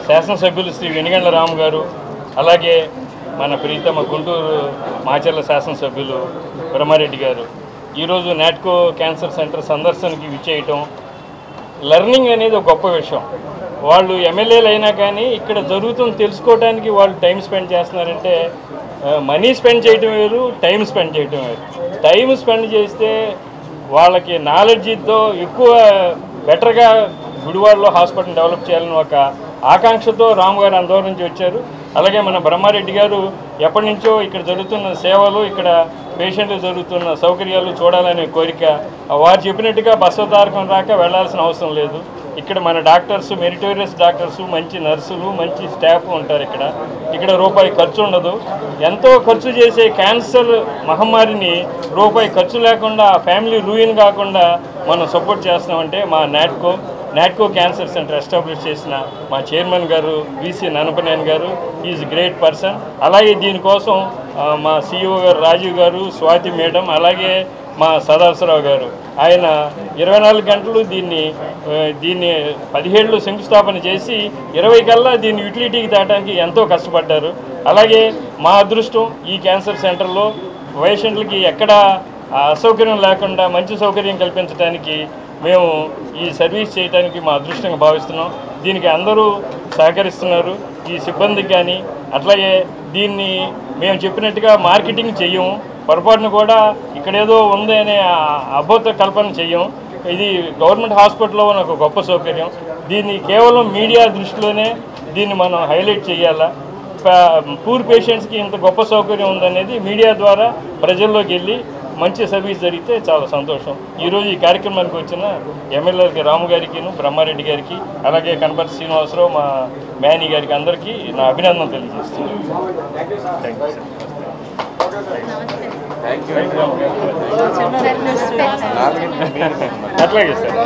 శాసనసభ్యులు శ్రీ వెనిగండ్ల రాము గారు, అలాగే మన ప్రీతమ గుంటూరు మాచర్ల శాసనసభ్యులు బ్రహ్మారెడ్డి గారు ఈరోజు నాట్కో క్యాన్సర్ సెంటర్ సందర్శనకి విచ్చేయటం, లెర్నింగ్ అనేది ఒక గొప్ప విషయం. వాళ్ళు ఎమ్మెల్యేలు అయినా కానీ ఇక్కడ జరుగుతుంది తెలుసుకోవడానికి వాళ్ళు టైం స్పెండ్ చేస్తున్నారంటే, మనీ స్పెండ్ చేయటం వేరు, టైం స్పెండ్ చేయటం వేరు. టైం స్పెండ్ చేస్తే వాళ్ళకి నాలెడ్జ్తో ఎక్కువ బెటర్గా గుడివాడలో హాస్పిటల్ డెవలప్ చేయాలని ఒక ఆకాంక్షతో రాము గారు అందరి నుంచి వచ్చారు. అలాగే మన బ్రహ్మారెడ్డి గారు ఎప్పటి నుంచో ఇక్కడ జరుగుతున్న సేవలు, ఇక్కడ పేషెంట్లు జరుగుతున్న సౌకర్యాలు చూడాలనే కోరిక. వారు చెప్పినట్టుగా బస్వతారకం రాక వెళ్లాల్సిన అవసరం లేదు. ఇక్కడ మన డాక్టర్స్, మెరిటోరియస్ డాక్టర్స్, మంచి నర్సులు, మంచి స్టాఫ్ ఉంటారు. ఇక్కడ రూపాయి ఖర్చు ఉండదు. ఎంతో ఖర్చు చేసే క్యాన్సర్ మహమ్మారిని రూపాయి ఖర్చు లేకుండా, ఫ్యామిలీ రూయిన్ కాకుండా మనం సపోర్ట్ చేస్తున్నామంటే మా నాట్కో క్యాన్సర్ సెంటర్ ఎస్టాబ్లిష్ చేసిన మా చైర్మన్ గారు వీసీ ననపనేని గారు ఈజ్ గ్రేట్ పర్సన్. అలాగే దీనికోసం మా సిఇఓ గారు రాజీవ్ గారు, స్వాతి మేడం, అలాగే మా సదాశివరావు గారు, ఆయన 24 గంటలు దీన్ని 17 శంకుస్థాపన చేసి 20 కల్లా దీన్ని యూటిలిటీకి తేవడానికి ఎంతో కష్టపడ్డారు. అలాగే మా అదృష్టం ఈ క్యాన్సర్ సెంటర్లో పేషెంట్లకి ఎక్కడ అసౌకర్యం లేకుండా మంచి సౌకర్యం కల్పించడానికి మేము ఈ సర్వీస్ చేయడానికి మా అదృష్టంగా భావిస్తున్నాం. దీనికి అందరూ సహకరిస్తున్నారు, ఈ సిబ్బందికి కానీ. అట్లాగే దీన్ని మేము చెప్పినట్టుగా మార్కెటింగ్ చెయ్యము, పొరపాటును కూడా ఇక్కడేదో ఉంది అనే అబద్ధ కల్పన చెయ్యం. ఇది గవర్నమెంట్ హాస్పిటల్లో ఉన్న ఒక గొప్ప సౌకర్యం. దీన్ని కేవలం మీడియా దృష్టిలోనే దీన్ని మనం హైలైట్ చేయాలా. పూర్ పేషెంట్స్కి ఇంత గొప్ప సౌకర్యం ఉందనేది మీడియా ద్వారా ప్రజల్లోకి వెళ్ళి మంచి సర్వీస్ జరిగితే చాలా సంతోషం. ఈరోజు ఈ కార్యక్రమానికి వచ్చిన ఎమ్మెల్యేలకి రాము గారికి, బ్రహ్మారెడ్డి గారికి, అలాగే కనపర్తి శ్రీనివాసరావు, మా మేనీ గారికి అందరికీ నా అభినందన తెలియజేస్తున్నాను. అట్లాగే సార్.